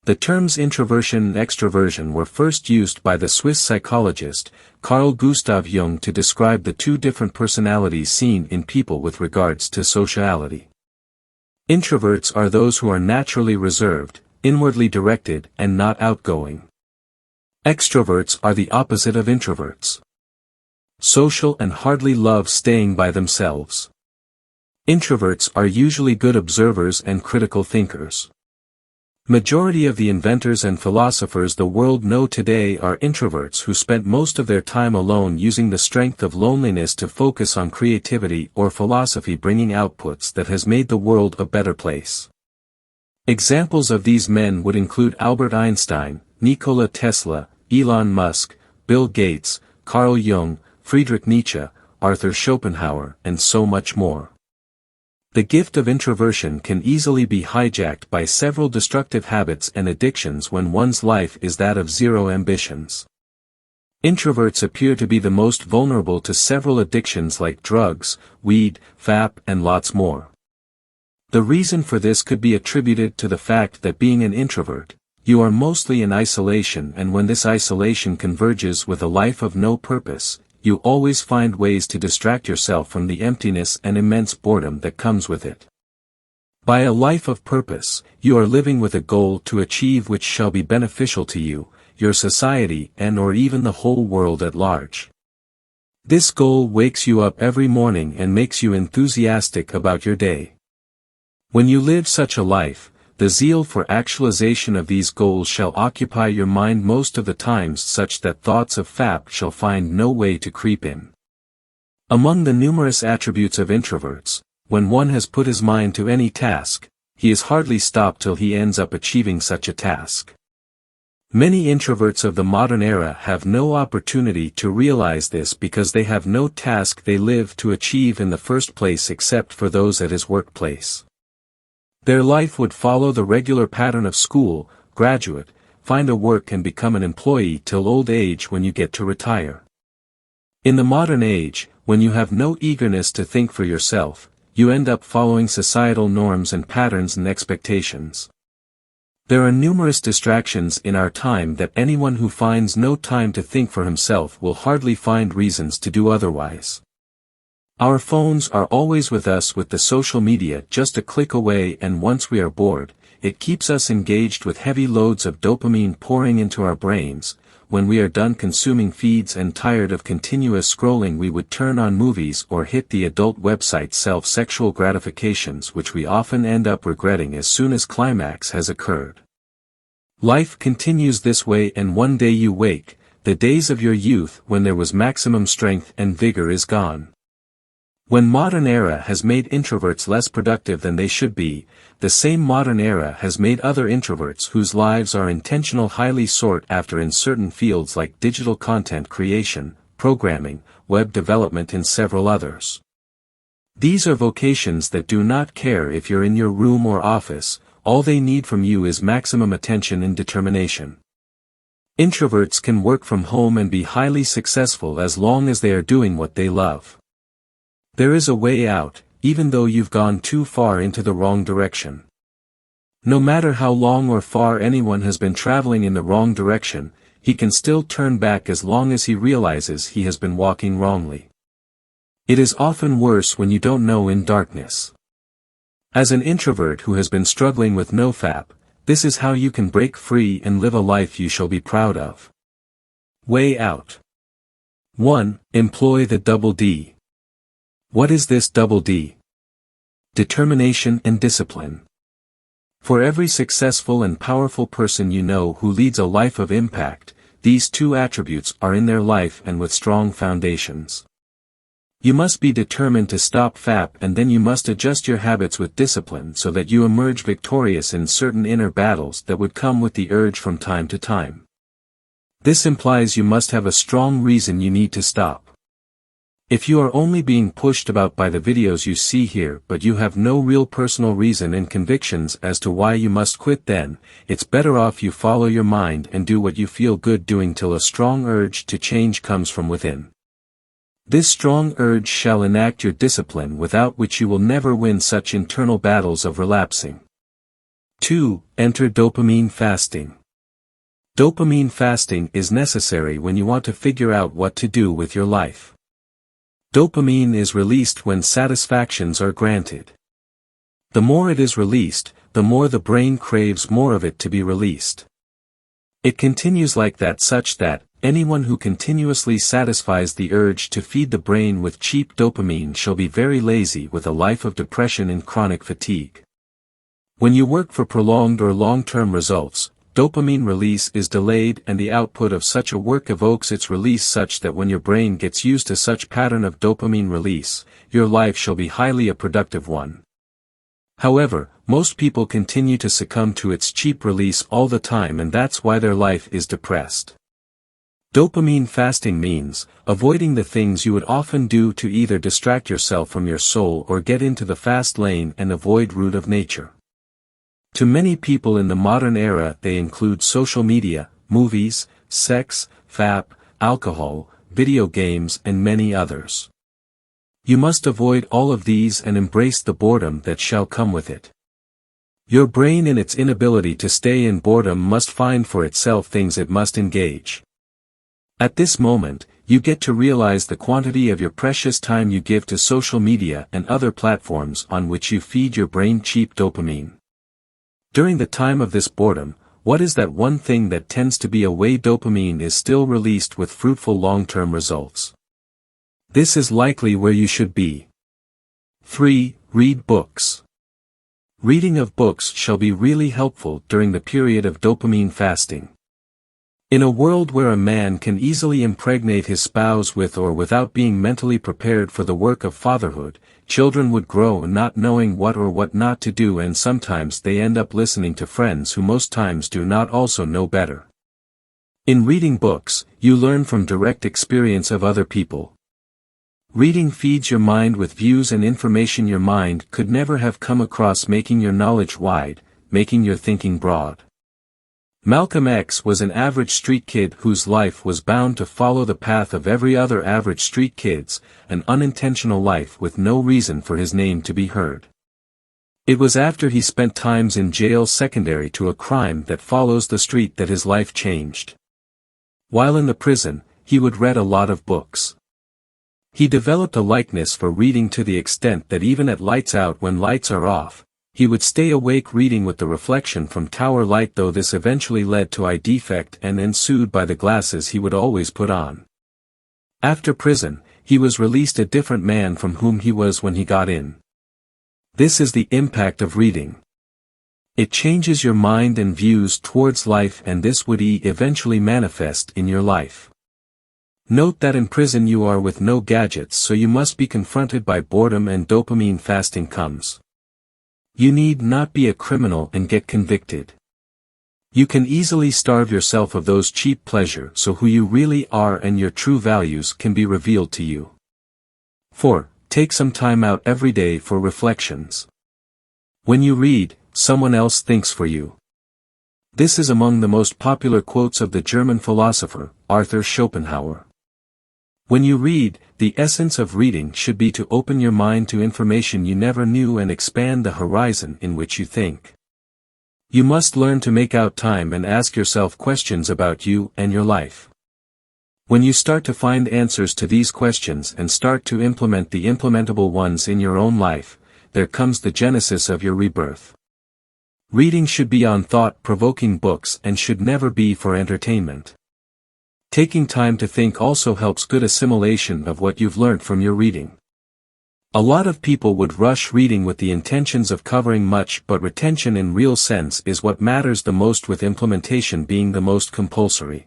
The terms introversion and extroversion were first used by the Swiss psychologist, Carl Gustav Jung, to describe the two different personalities seen in people with regards to sociality. Introverts are those who are naturally reserved, inwardly directed, and not outgoing. Extroverts are the opposite of introverts. Social and hardly love staying by themselves. Introverts are usually good observers and critical thinkers. Majority of the inventors and philosophers the world know today are introverts who spent most of their time alone, using the strength of loneliness to focus on creativity or philosophy, bringing outputs that has made the world a better place. Examples of these men would include Albert Einstein, Nikola Tesla, Elon Musk, Bill Gates, Carl Jung, Friedrich Nietzsche, Arthur Schopenhauer, and so much more. The gift of introversion can easily be hijacked by several destructive habits and addictions when one's life is that of zero ambitions. Introverts appear to be the most vulnerable to several addictions like drugs, weed, FAP, and lots more. The reason for this could be attributed to the fact that being an introvert, you are mostly in isolation, and when this isolation converges with a life of no purpose, you always find ways to distract yourself from the emptiness and immense boredom that comes with it. By a life of purpose, you are living with a goal to achieve which shall be beneficial to you, your society, and or even the whole world at large. This goal wakes you up every morning and makes you enthusiastic about your day. When you live such a life, the zeal for actualization of these goals shall occupy your mind most of the times, such that thoughts of FAP shall find no way to creep in. Among the numerous attributes of introverts, when one has put his mind to any task, he is hardly stopped till he ends up achieving such a task. Many introverts of the modern era have no opportunity to realize this because they have no task they live to achieve in the first place except for those at his workplace. Their life would follow the regular pattern of school, graduate, find a work and become an employee till old age when you get to retire. In the modern age, when you have no eagerness to think for yourself, you end up following societal norms and patterns and expectations. There are numerous distractions in our time that anyone who finds no time to think for himself will hardly find reasons to do otherwise. Our phones are always with us, with the social media just a click away, and once we are bored, it keeps us engaged with heavy loads of dopamine pouring into our brains. When we are done consuming feeds and tired of continuous scrolling, we would turn on movies or hit the adult website sexual gratifications, which we often end up regretting as soon as climax has occurred. Life continues this way, and one day you wake, the days of your youth when there was maximum strength and vigor is gone. When modern era has made introverts less productive than they should be, the same modern era has made other introverts whose lives are intentional highly sought after in certain fields like digital content creation, programming, web development, and several others. These are vocations that do not care if you're in your room or office, all they need from you is maximum attention and determination. Introverts can work from home and be highly successful as long as they are doing what they love. There is a way out, even though you've gone too far into the wrong direction. No matter how long or far anyone has been traveling in the wrong direction, he can still turn back as long as he realizes he has been walking wrongly. It is often worse when you don't know in darkness. As an introvert who has been struggling with Nofap, this is how you can break free and live a life you shall be proud of. Way out. 1. Employ the double D. What is this double D? Determination and discipline. For every successful and powerful person you know who leads a life of impact, these two attributes are in their life and with strong foundations. You must be determined to stop FAP, and then you must adjust your habits with discipline so that you emerge victorious in certain inner battles that would come with the urge from time to time. This implies you must have a strong reason you need to stop. If you are only being pushed about by the videos you see here but you have no real personal reason and convictions as to why you must quit, then it's better off you follow your mind and do what you feel good doing till a strong urge to change comes from within. This strong urge shall enact your discipline, without which you will never win such internal battles of relapsing. 2. Enter dopamine fasting. Dopamine fasting is necessary when you want to figure out what to do with your life. Dopamine is released when satisfactions are granted. The more it is released, the more the brain craves more of it to be released. It continues like that, such that anyone who continuously satisfies the urge to feed the brain with cheap dopamine shall be very lazy, with a life of depression and chronic fatigue. When you work for prolonged or long-term results, dopamine release is delayed, and the output of such a work evokes its release, such that when your brain gets used to such pattern of dopamine release, your life shall be highly a productive one. However, most people continue to succumb to its cheap release all the time, and that's why their life is depressed. Dopamine fasting means avoiding the things you would often do to either distract yourself from your soul or get into the fast lane and avoid root of nature. To many people in the modern era, they include social media, movies, sex, fap, alcohol, video games, and many others. You must avoid all of these and embrace the boredom that shall come with it. Your brain, in its inability to stay in boredom, must find for itself things it must engage. At this moment, you get to realize the quantity of your precious time you give to social media and other platforms on which you feed your brain cheap dopamine. During the time of this boredom, what is that one thing that tends to be a way dopamine is still released with fruitful long-term results? This is likely where you should be. 3. Read books. Reading of books shall be really helpful during the period of dopamine fasting. In a world where a man can easily impregnate his spouse with or without being mentally prepared for the work of fatherhood, children would grow not knowing what or what not to do, and sometimes they end up listening to friends who most times do not also know better. In reading books, you learn from direct experience of other people. Reading feeds your mind with views and information your mind could never have come across, making your knowledge wide, making your thinking broad. Malcolm X was an average street kid whose life was bound to follow the path of every other average street kid's, an unintentional life with no reason for his name to be heard. It was after he spent times in jail secondary to a crime that follows the street that his life changed. While in the prison, he would read a lot of books. He developed a likeness for reading to the extent that even at lights out, when lights are off, he would stay awake reading with the reflection from tower light, though this eventually led to eye defect and ensued by the glasses he would always put on. After prison, he was released a different man from whom he was when he got in. This is the impact of reading. It changes your mind and views towards life, and this would eventually manifest in your life. Note that in prison you are with no gadgets, so you must be confronted by boredom, and dopamine fasting comes. You need not be a criminal and get convicted. You can easily starve yourself of those cheap pleasures, so who you really are and your true values can be revealed to you. 4. Take some time out every day for reflections. When you read, someone else thinks for you. This is among the most popular quotes of the German philosopher, Arthur Schopenhauer. When you read, the essence of reading should be to open your mind to information you never knew and expand the horizon in which you think. You must learn to make out time and ask yourself questions about you and your life. When you start to find answers to these questions and start to implement the implementable ones in your own life, there comes the genesis of your rebirth. Reading should be on thought-provoking books and should never be for entertainment. Taking time to think also helps good assimilation of what you've learned from your reading. A lot of people would rush reading with the intentions of covering much, but retention in real sense is what matters the most, with implementation being the most compulsory.